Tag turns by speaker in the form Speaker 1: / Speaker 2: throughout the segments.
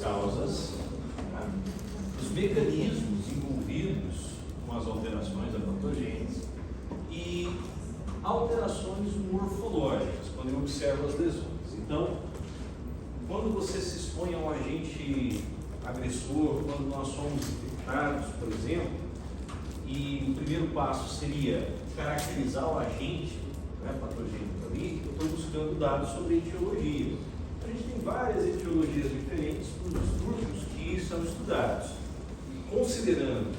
Speaker 1: causas, tá? Os mecanismos envolvidos com as alterações da patogênese e alterações morfológicas, quando eu observo as lesões. Então, quando você se expõe a um agente agressor, quando nós somos infectados, por exemplo, e o primeiro passo seria caracterizar o agente, né, patogênico ali, eu estou buscando dados sobre etiologia. A gente tem várias etiologias diferentes dos distúrbios que são estudados. Considerando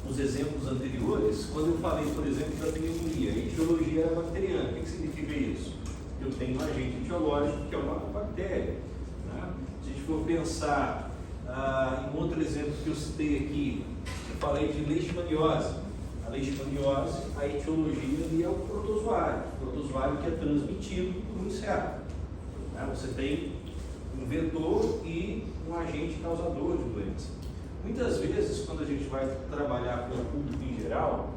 Speaker 1: os exemplos anteriores, quando eu falei, por exemplo, da pneumonia, a etiologia era bacteriana. O que significa isso? Eu tenho um agente etiológico que é uma bactéria. Né? Se a gente for pensar em outro exemplo que eu citei aqui, eu falei de leishmaniose. A leishmaniose, a etiologia ali é o protozoário que é transmitido por um inseto. Né? Você tem um vetor e um agente causador de doença. Muitas vezes, quando a gente vai trabalhar com o público em geral,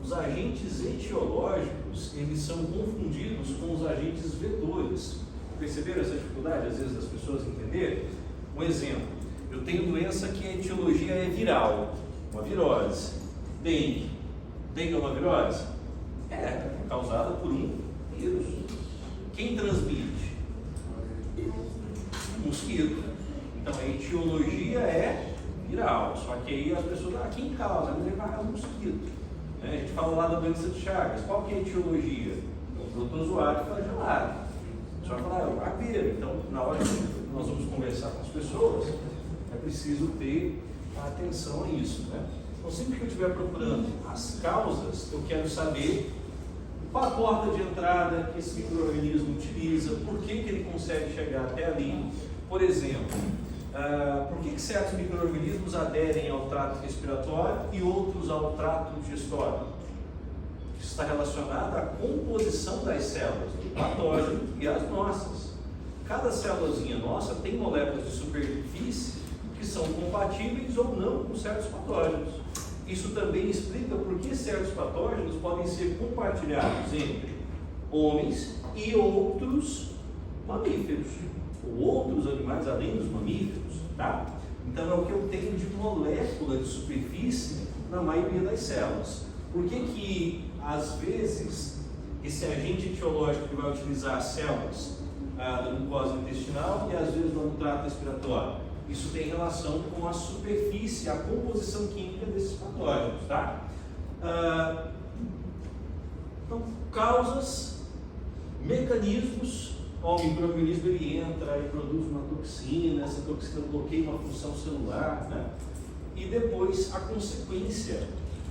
Speaker 1: os agentes etiológicos, eles são confundidos com os agentes vetores. Perceberam essa dificuldade, às vezes, das pessoas entenderem? Um exemplo, eu tenho doença que a etiologia é viral, uma virose. Dengue. Dengue é uma virose? É causada por um vírus. Quem transmite? Mosquito. Então, a etiologia é viral, só que aí as pessoas, quem causa? É um mosquito. A gente fala lá da doença de Chagas, qual que é a etiologia? O protozoário flagelado. Só falar, é o barbeiro. Então, na hora que nós vamos conversar com as pessoas, é preciso ter atenção a isso, né? Então, sempre que eu estiver procurando as causas, eu quero saber qual a porta de entrada que esse micro-organismo utiliza, por que ele consegue chegar até ali. Por exemplo, por que certos micro-organismos aderem ao trato respiratório e outros ao trato digestório? Isso está relacionado à composição das células do patógeno e as nossas. Cada célulazinha nossa tem moléculas de superfície que são compatíveis ou não com certos patógenos. Isso também explica por que certos patógenos podem ser compartilhados entre homens e outros mamíferos, ou outros animais além dos mamíferos, tá? Então é o que eu tenho de molécula de superfície na maioria das células. Por que às vezes esse agente etiológico que vai utilizar as células da mucosa intestinal e às vezes no trato respiratório? Isso tem relação com a superfície, a composição química desses patógenos, tá? Então, causas, mecanismos. O micro-organismo ele entra e produz uma toxina, essa toxina bloqueia uma função celular, né? E depois a consequência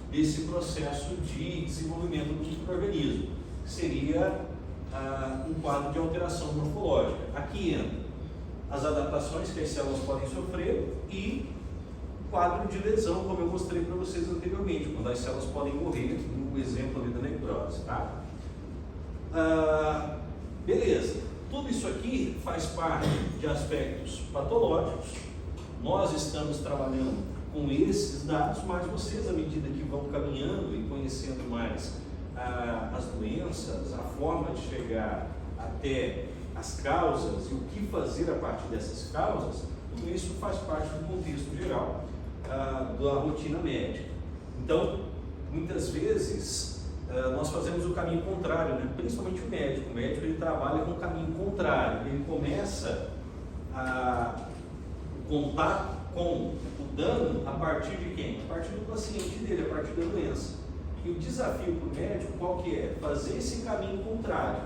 Speaker 1: desse processo de desenvolvimento do micro-organismo, que seria um quadro de alteração morfológica. Aqui entra as adaptações que as células podem sofrer e o quadro de lesão, como eu mostrei para vocês anteriormente, quando as células podem morrer, no exemplo ali da necrose, tá? Beleza. Tudo isso aqui faz parte de aspectos patológicos. Nós estamos trabalhando com esses dados, mas vocês, à medida que vão caminhando e conhecendo mais as doenças, a forma de chegar até as causas e o que fazer a partir dessas causas, tudo isso faz parte do contexto geral da rotina médica. Então, muitas vezes, nós fazemos o caminho contrário, né? Principalmente o médico. O médico ele trabalha com o caminho contrário. Ele começa o contato com o dano a partir de quem? A partir do paciente dele, a partir da doença. E o desafio para o médico qual que é? Fazer esse caminho contrário.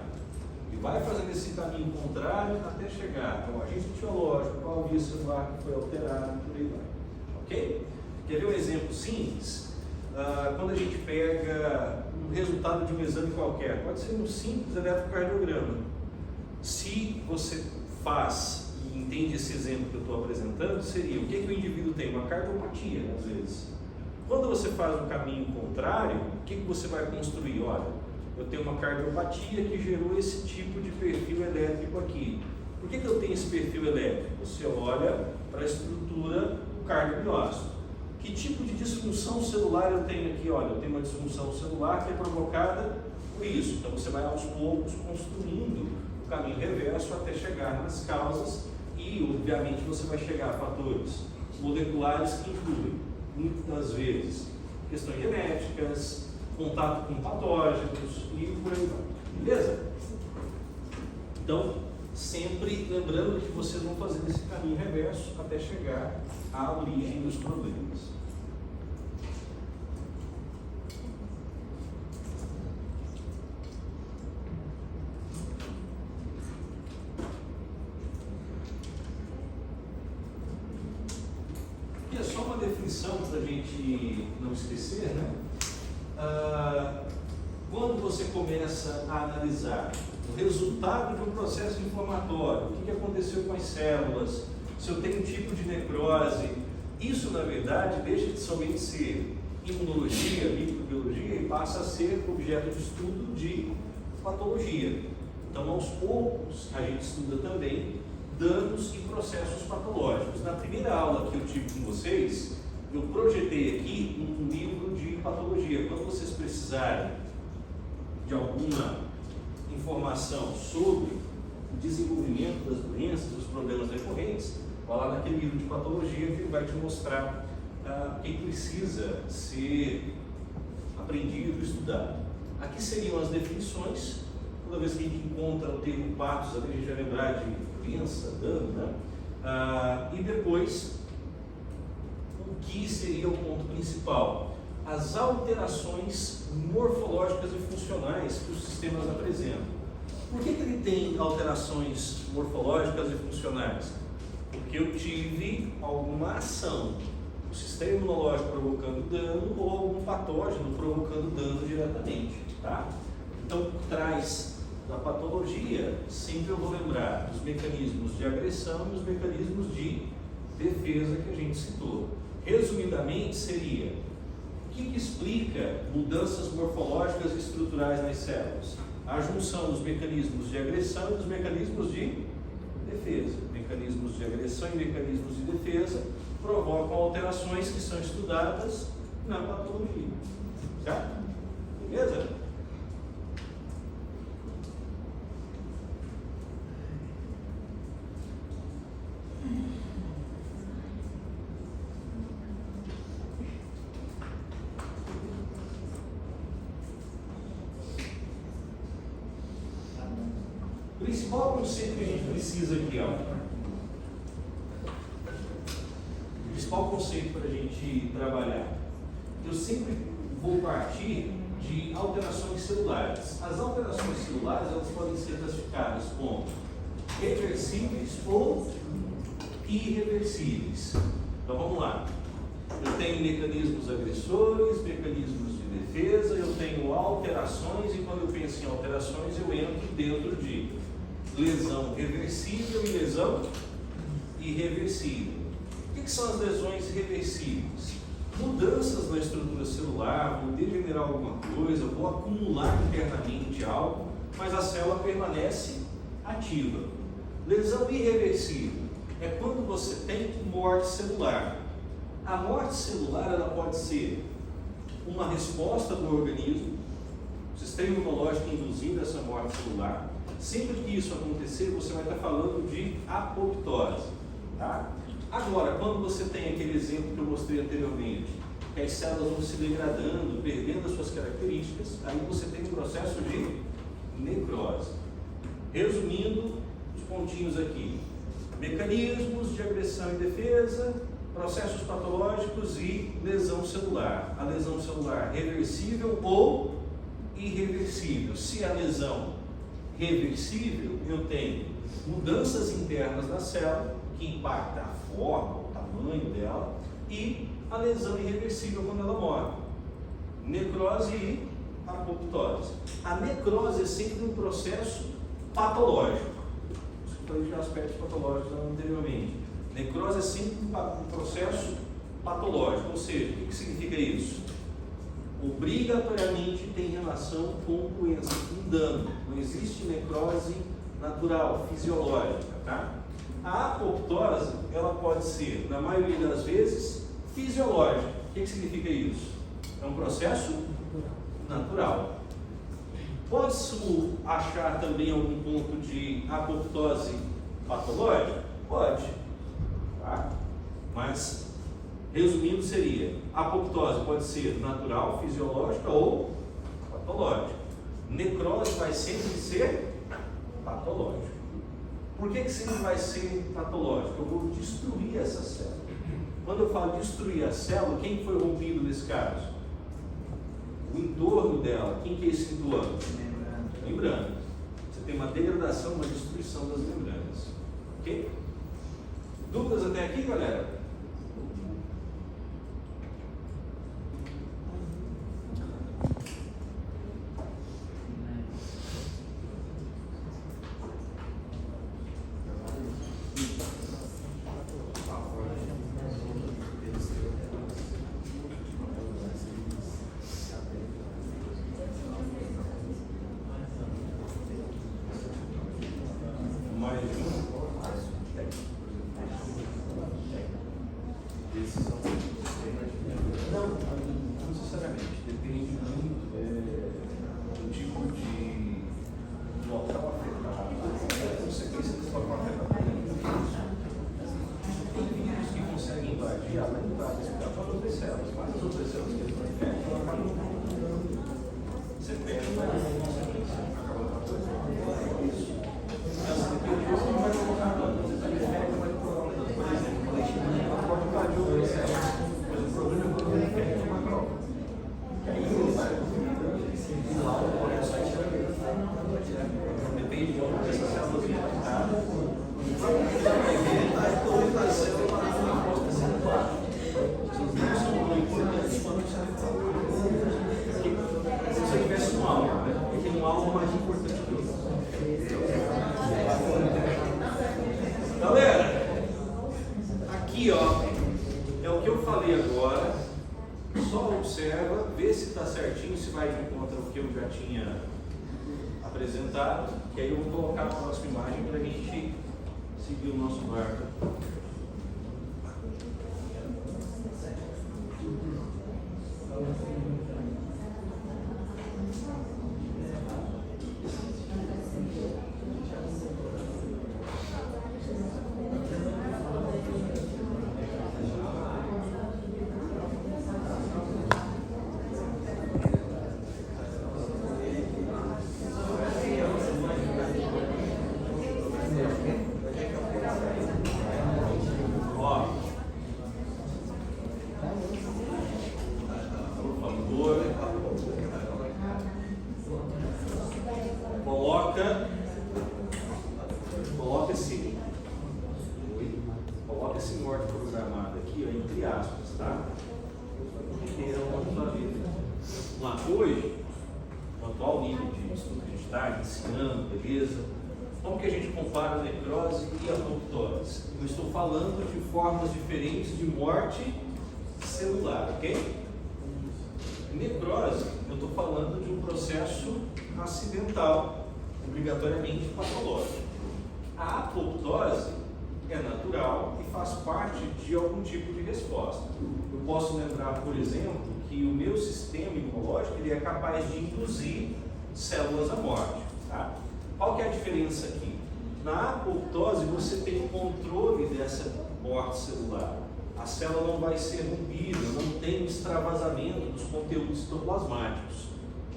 Speaker 1: E vai fazendo esse caminho contrário até chegar ao agente etiológico, qual via celular que foi alterado, por aí vai. Ok? Quer ver um exemplo simples? Quando a gente pega um resultado de um exame qualquer, pode ser um simples eletrocardiograma. Se você faz e entende esse exemplo que eu estou apresentando, seria o que o indivíduo tem? Uma cardiopatia, às vezes. Quando você faz o caminho contrário, o que você vai construir? Olha, eu tenho uma cardiopatia que gerou esse tipo de perfil elétrico aqui. Por que eu tenho esse perfil elétrico? Você olha para a estrutura do cardiomiócito. Que tipo de disfunção celular eu tenho aqui? Olha, eu tenho uma disfunção celular que é provocada por isso. Então você vai aos poucos construindo o caminho reverso até chegar nas causas E, obviamente, você vai chegar a fatores moleculares que incluem, muitas das vezes, questões genéticas, contato com patógenos e por aí vai. Beleza? Então, sempre lembrando que vocês vão fazer esse caminho reverso até chegar à origem dos problemas. E é só uma definição para a gente não esquecer, né? Quando você começa a analisar o resultado de um processo inflamatório, o que aconteceu com as células, se eu tenho um tipo de necrose, isso na verdade deixa de somente ser imunologia, microbiologia e passa a ser objeto de estudo de patologia. Então, aos poucos, a gente estuda também danos e processos patológicos. Na primeira aula que eu tive com vocês, eu projetei aqui um livro de patologia. Quando vocês precisarem de alguma informação sobre o desenvolvimento das doenças, dos problemas recorrentes, vai lá naquele livro de patologia que ele vai te mostrar o que precisa ser aprendido e estudado. Aqui seriam as definições. Toda vez que a gente encontra o termo patos, a gente vai lembrar de doença, dano, né? E depois, o que seria o ponto principal? As alterações morfológicas e funcionais que os sistemas apresentam. Por que ele tem alterações morfológicas e funcionais? Porque eu tive alguma ação, o sistema imunológico provocando dano ou algum patógeno provocando dano diretamente, tá? Então, por trás da patologia, sempre eu vou lembrar dos mecanismos de agressão e os mecanismos de defesa que a gente citou. Resumidamente, seria o que explica mudanças morfológicas e estruturais nas células? A junção dos mecanismos de agressão e dos mecanismos de defesa. Mecanismos de agressão e mecanismos de defesa provocam alterações que são estudadas na patologia. Certo? Beleza? O principal conceito que a gente precisa aqui, ó. O principal conceito para a gente trabalhar. Eu sempre vou partir de alterações celulares. As alterações celulares, elas podem ser classificadas como reversíveis ou irreversíveis. Então vamos lá. Eu tenho mecanismos agressores, mecanismos de defesa, eu tenho alterações, e quando eu penso em alterações, eu entro dentro de lesão reversível e lesão irreversível. O que são as lesões reversíveis? Mudanças na estrutura celular, vou degenerar alguma coisa, vou acumular internamente algo, mas a célula permanece ativa. Lesão irreversível é quando você tem morte celular. A morte celular, ela pode ser uma resposta do organismo, o sistema imunológico induzindo essa morte celular. Sempre que isso acontecer, você vai estar falando de apoptose, tá? Agora, quando você tem aquele exemplo que eu mostrei anteriormente, que as células vão se degradando, perdendo as suas características, aí você tem um processo de necrose. Resumindo os pontinhos aqui: mecanismos de agressão e defesa, processos patológicos e lesão celular. A lesão celular reversível ou irreversível. Se a lesão reversível, eu tenho mudanças internas da célula que impactam a forma, o tamanho dela, e a lesão irreversível quando ela morre. Necrose e apoptose. A necrose é sempre um processo patológico. Eu falei de aspectos patológicos anteriormente. Necrose é sempre um processo patológico, ou seja, o que significa isso? Obrigatoriamente tem relação com doença, com dano. Não existe necrose natural, fisiológica, tá? A apoptose, ela pode ser, na maioria das vezes, fisiológica. O que significa isso? É um processo natural. Pode-se achar também algum ponto de apoptose patológica? Pode. Tá? Mas, resumindo, seria: apoptose pode ser natural, fisiológica ou patológica. Necrose vai sempre ser patológica. Por que sempre vai ser patológica? Eu vou destruir essa célula. Quando eu falo destruir a célula, quem foi rompido nesse caso? O entorno dela. Quem que é esse entorno? Membrana. Você tem uma degradação, uma destruição das membranas. Ok? Dúvidas até aqui, galera? Não necessariamente, depende muito do tipo de local afetado, da consequência desse local afetado. Tem vírus que conseguem invadir a metade das outras células, mas as outras células que eles não infectam acabam você perde mais consequência, acaba com isso. Mas depende disso, não vai colocar dano, você está infecta, mas provavelmente, por exemplo, a leishmania pode invadir outras células. Mas o problema é quando ele infecta uma prova. Que aí ele vai e lá o colesterol depende de onde essas células vão estar. Você vai ver todas as células na resposta celular. Elas não são tão importantes quanto se você tivesse um alvo, né? Porque tem um alvo mais importante que o outro. Galera, aqui ó, é o que eu falei agora. Só observa, vê se está certinho, se vai de conta o que eu já tinha apresentado, que aí eu vou colocar a próxima imagem para a gente seguir o nosso barco. Coloca esse morte programado aqui, ó, entre aspas, tá? Lá, hoje, no atual nível de estudo que a gente está ensinando, beleza? Como que a gente compara a necrose e a apoptose? Eu estou falando de formas diferentes de morte celular, ok? Necrose, eu estou falando de um processo acidental, obrigatoriamente patológico. A apoptose é natural e faz parte de algum tipo de resposta. Eu posso lembrar, por exemplo, que o meu sistema imunológico ele é capaz de induzir células à morte. Tá? Qual que é a diferença aqui? Na apoptose você tem o controle dessa morte celular. A célula não vai ser rompida, não tem extravasamento dos conteúdos citoplasmáticos.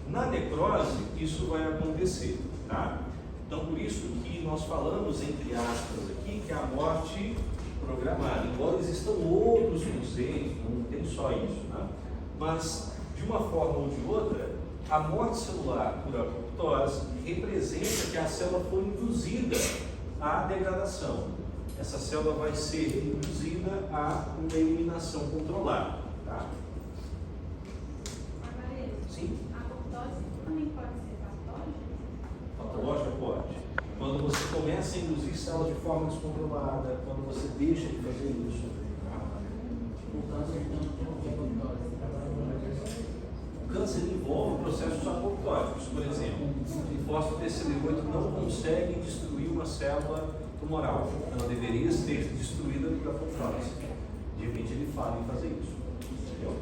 Speaker 1: Na necrose, isso vai acontecer. Tá? Então, por isso que nós falamos, entre aspas, aqui, que é a morte programada. Embora existam outros conceitos, não tem só isso. Né? Mas, de uma forma ou de outra, a morte celular por apoptose representa que a célula foi induzida à degradação. Essa célula vai ser induzida a uma eliminação controlada. Tá? Sim?
Speaker 2: A apoptose também pode ser patológica?
Speaker 1: Patológica pode. Quando você começa a induzir células de forma descontrolada, quando você deixa de fazer isso. O câncer envolve processos apoptóticos, por exemplo. O linfócito TCD8 não consegue destruir uma célula tumoral. Ela deveria ser destruída por apoptose. De repente ele falha em fazer isso. Entendeu?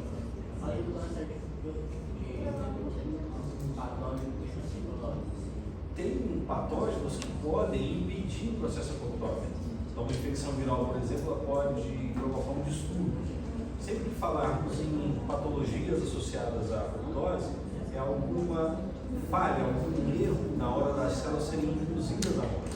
Speaker 1: Tem patógenos que podem impedir o processo apoptótico. Então, uma infecção viral, por exemplo, ela pode provocar um distúrbio. Sempre que falarmos em patologias associadas à apoptose, é alguma falha, algum erro na hora das células serem induzidas à morte.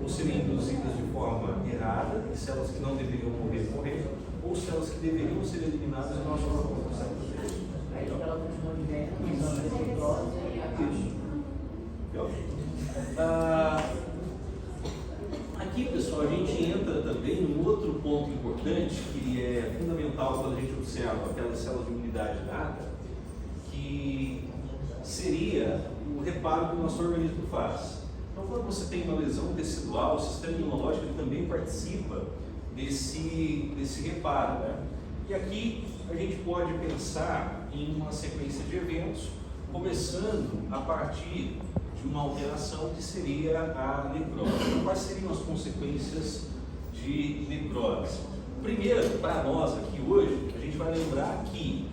Speaker 1: Ou serem induzidas de forma errada, e células que não deveriam morrer, ou células que deveriam ser eliminadas e nós não conseguimos fazer isso.
Speaker 3: Aí ela continua vivendo, mas a apoptose
Speaker 1: aqui, pessoal, a gente entra também num outro ponto importante que é fundamental quando a gente observa aquelas células de imunidade inata, que seria o reparo que o nosso organismo faz. Então, quando você tem uma lesão tecidual, o sistema imunológico ele também participa desse reparo, né? E aqui a gente pode pensar em uma sequência de eventos, começando a partir de uma alteração que seria a necrose. Então, quais seriam as consequências de necrose? Primeiro, para nós aqui hoje, a gente vai lembrar que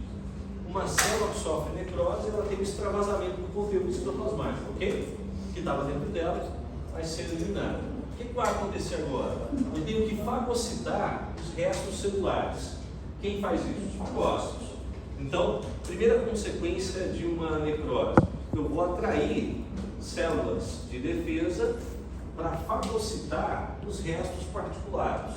Speaker 1: uma célula que sofre necrose, ela tem um extravasamento do conteúdo citoplasmático, ok? Que estava dentro dela, vai ser eliminado. O que vai acontecer agora? Eu tenho que fagocitar os restos celulares. Quem faz isso? Os fagócitos. Então, primeira consequência de uma necrose, eu vou atrair células de defesa para fagocitar os restos particulados.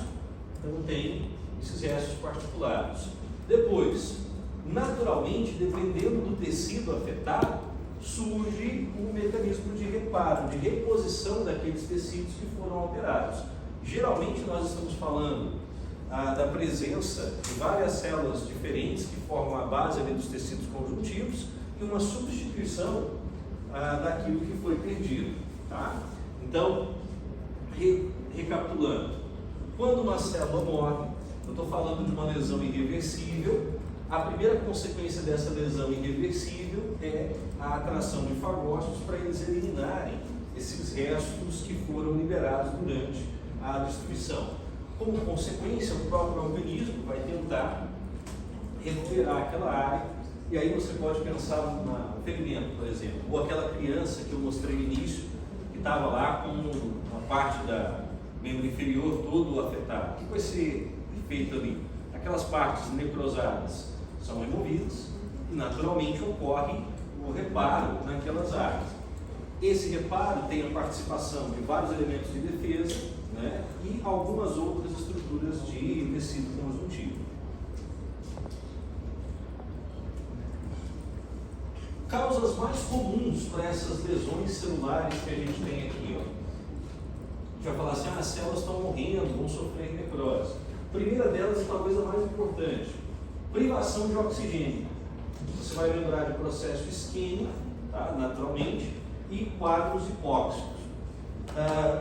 Speaker 1: Então, tem esses restos particulados. Depois, naturalmente, dependendo do tecido afetado, surge um mecanismo de reparo, de reposição daqueles tecidos que foram alterados. Geralmente, nós estamos falando da presença de várias células diferentes que formam a base ali dos tecidos conjuntivos e uma substituição daquilo que foi perdido. Tá? Então, recapitulando, quando uma célula morre, eu estou falando de uma lesão irreversível. A primeira consequência dessa lesão irreversível é a atração de fagócitos para eles eliminarem esses restos que foram liberados durante a destruição. Como consequência, o próprio organismo vai tentar recuperar aquela área, e aí você pode pensar no ferimento, por exemplo, ou aquela criança que eu mostrei no início, que estava lá com uma parte da membro inferior todo afetado. O que vai ser feito ali? Aquelas partes necrosadas são removidas e naturalmente ocorre o reparo naquelas áreas. Esse reparo tem a participação de vários elementos de defesa, né, e algumas outras estruturas de tecido conjuntivo. Causas mais comuns para essas lesões celulares que a gente tem aqui, ó. A gente vai falar assim, as células estão morrendo, vão sofrer necrose. A primeira delas, e talvez a mais importante, privação de oxigênio. Você vai lembrar de processo isquêmico, tá, naturalmente, e quadros hipóxicos.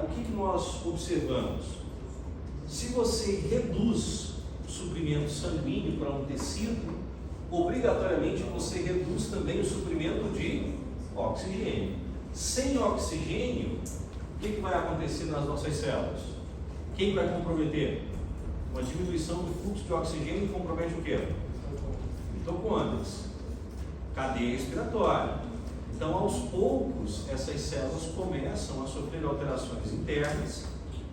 Speaker 1: O que nós observamos? Se você reduz o suprimento sanguíneo para um tecido, obrigatoriamente você reduz também o suprimento de oxigênio. Sem oxigênio, o que vai acontecer nas nossas células? Quem vai comprometer? Uma diminuição do fluxo de oxigênio compromete o quê? Mitocôndrias, cadeia respiratória. Então, aos poucos, essas células começam a sofrer alterações internas,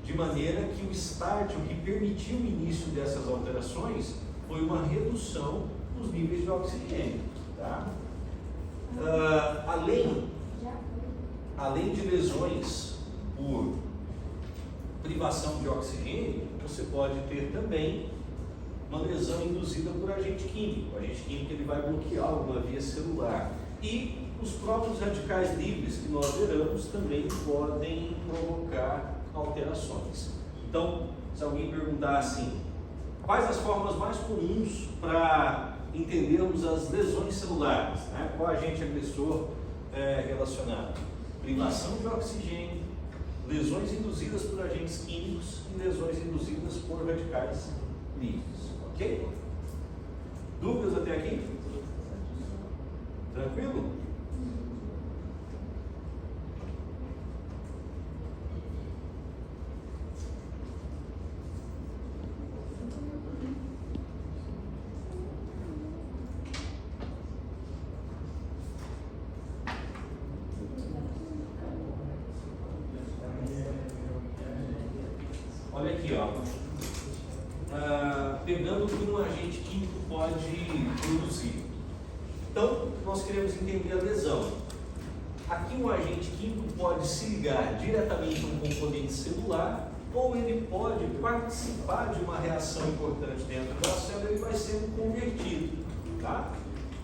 Speaker 1: de maneira que o start, o que permitiu o início dessas alterações, foi uma redução dos níveis de oxigênio. Tá? Além de lesões por privação de oxigênio, você pode ter também uma lesão induzida por agente químico. O agente químico ele vai bloquear alguma via celular. E os próprios radicais livres que nós geramos também podem provocar alterações. Então, se alguém perguntar assim, quais as formas mais comuns para entendermos as lesões celulares, né? Qual agente agressor relacionado? Privação de oxigênio, lesões induzidas por agentes químicos e lesões induzidas por radicais livres. Ok? Dúvidas até aqui? Tranquilo? Olha aqui. material, pegando o que um agente químico pode produzir. Então, nós queremos entender a lesão. Aqui um agente químico pode se ligar diretamente a um componente celular, ou ele pode participar de uma reação importante dentro da célula, ele vai sendo convertido, tá?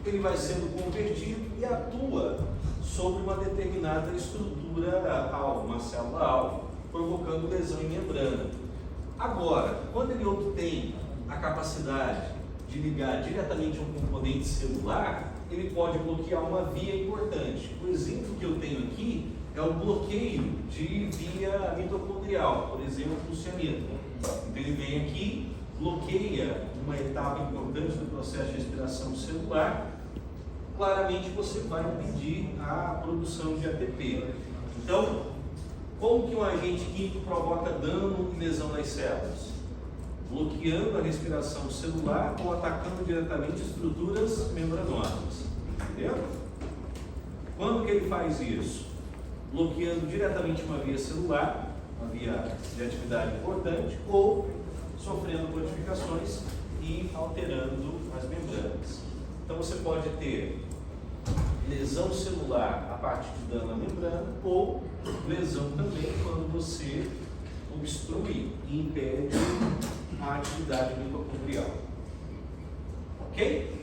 Speaker 1: Ele vai sendo convertido e atua sobre uma determinada estrutura-alvo, uma célula-alvo, provocando lesão em membrana. Agora, quando ele obtém a capacidade de ligar diretamente a um componente celular, ele pode bloquear uma via importante. O exemplo que eu tenho aqui é o bloqueio de via mitocondrial, por exemplo, o cianida. Então ele vem aqui, bloqueia uma etapa importante do processo de respiração celular, claramente você vai impedir a produção de ATP. Então, como que um agente químico provoca dano e lesão nas células? Bloqueando a respiração celular ou atacando diretamente estruturas membranosas. Entendeu? Quando que ele faz isso? Bloqueando diretamente uma via celular, uma via de atividade importante, ou sofrendo modificações e alterando as membranas. Então você pode ter lesão celular a partir de dano à membrana, ou lesão também quando você obstrui e impede a atividade mitocondrial. Ok?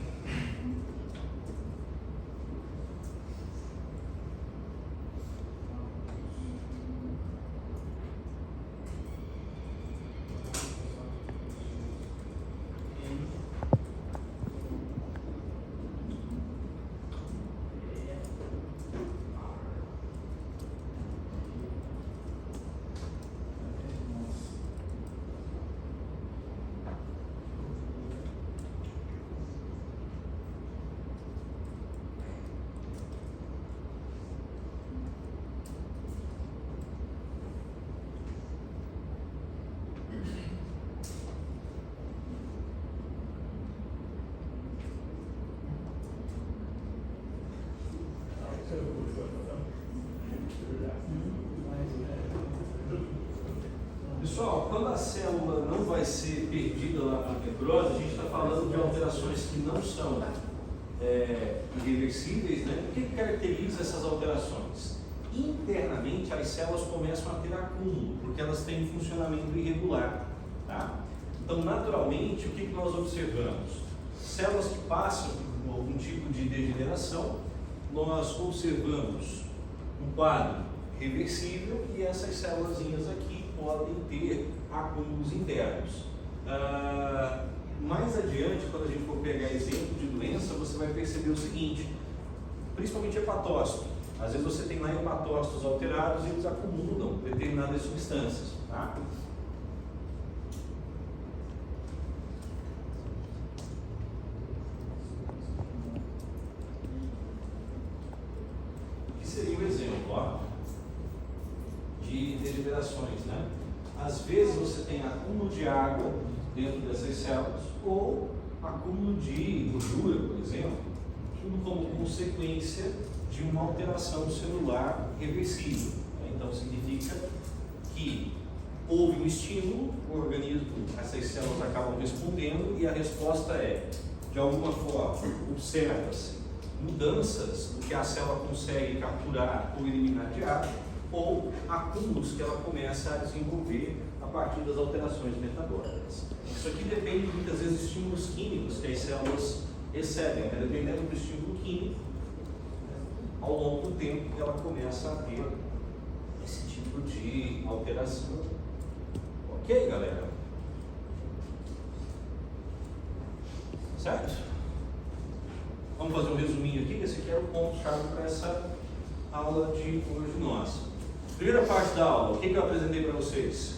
Speaker 1: Pessoal, quando a célula não vai ser perdida lá para a necrose, a gente está falando de alterações que não são irreversíveis, né? O que caracteriza essas alterações? Internamente, as células começam a ter acúmulo, porque elas têm um funcionamento irregular, tá? Então, naturalmente, o que nós observamos? Células que passam por algum tipo de degeneração, nós observamos um quadro reversível e essas célulazinhas aqui podem ter acúmulos internos. Mais adiante, quando a gente for pegar exemplo de doença, você vai perceber o seguinte, principalmente hepatócito. Às vezes você tem lá hepatócitos alterados e eles acumulam determinadas substâncias. Tá? Aqui seria um exemplo, ó, de degenerações, né? Às vezes você tem acúmulo de água dentro dessas células ou acúmulo de gordura, por exemplo, tudo como consequência de uma alteração celular reversível. Então significa que houve um estímulo, o organismo, essas células acabam respondendo e a resposta é, de alguma forma, observa-se mudanças do que a célula consegue capturar ou eliminar de água, ou acúmulos que ela começa a desenvolver a partir das alterações metabólicas. Isso aqui depende muitas vezes de estímulos químicos que as células recebem, né? Dependendo do estímulo químico, ao longo do tempo ela começa a ter esse tipo de alteração. Ok, galera? Certo? Vamos fazer um resuminho aqui, que esse aqui é o ponto-chave para essa aula de hoje nossa. Primeira parte da aula, o que eu apresentei para vocês?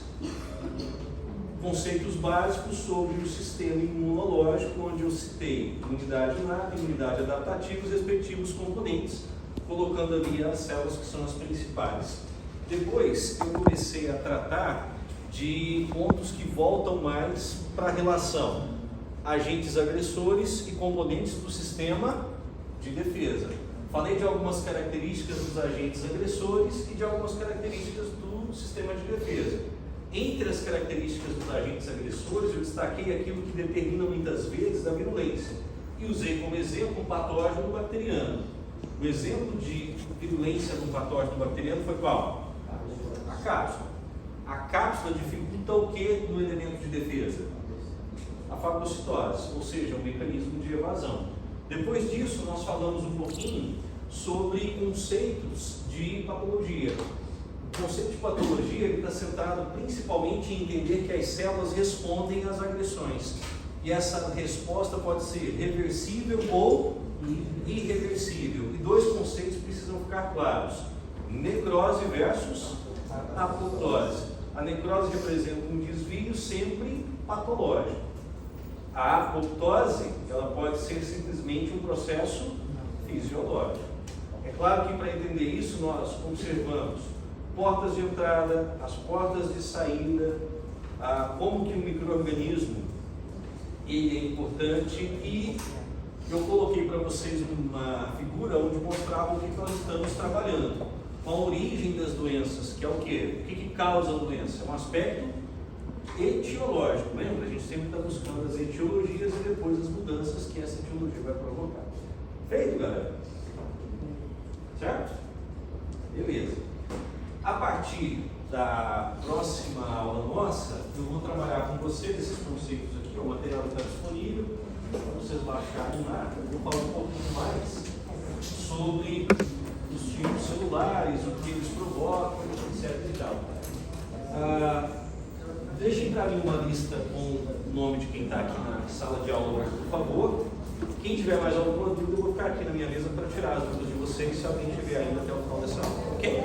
Speaker 1: Conceitos básicos sobre o sistema imunológico, onde eu citei imunidade inata, imunidade adaptativa, os respectivos componentes, colocando ali as células que são as principais. Depois eu comecei a tratar de pontos que voltam mais para a relação agentes agressores e componentes do sistema de defesa. Falei de algumas características dos agentes agressores e de algumas características do sistema de defesa. Entre as características dos agentes agressores, eu destaquei aquilo que determina muitas vezes a virulência e usei como exemplo um patógeno bacteriano. O exemplo de virulência do patógeno bacteriano foi qual? A cápsula. A cápsula dificulta o que no elemento de defesa? A fagocitose, ou seja, um mecanismo de evasão. Depois disso, nós falamos um pouquinho sobre conceitos de patologia. O conceito de patologia está centrado principalmente em entender que as células respondem às agressões. E essa resposta pode ser reversível ou irreversível. E dois conceitos precisam ficar claros: necrose versus apoptose. A necrose representa um desvio sempre patológico. A apoptose, ela pode ser simplesmente um processo fisiológico. É claro que para entender isso nós observamos portas de entrada, as portas de saída, como que o micro-organismo ele é importante, e eu coloquei para vocês uma figura onde mostrava o que nós estamos trabalhando. A origem das doenças, que é o quê? O que causa a doença? É um aspecto etiológico, lembra? A gente sempre está buscando as etiologias e depois as mudanças que essa etiologia vai provocar. Feito, galera? Certo? Beleza. A partir da próxima aula nossa, eu vou trabalhar com vocês esses conceitos aqui. O material está disponível para vocês baixarem lá. Eu vou falar um pouquinho mais sobre os tipos celulares, o que eles provocam, etc. e tal. Deixem para mim uma lista com o nome de quem está aqui na sala de aula, por favor. Quem tiver mais alguma dúvida, eu vou ficar aqui na minha mesa para tirar as dúvidas de vocês, se alguém tiver ainda até o final dessa aula. Ok?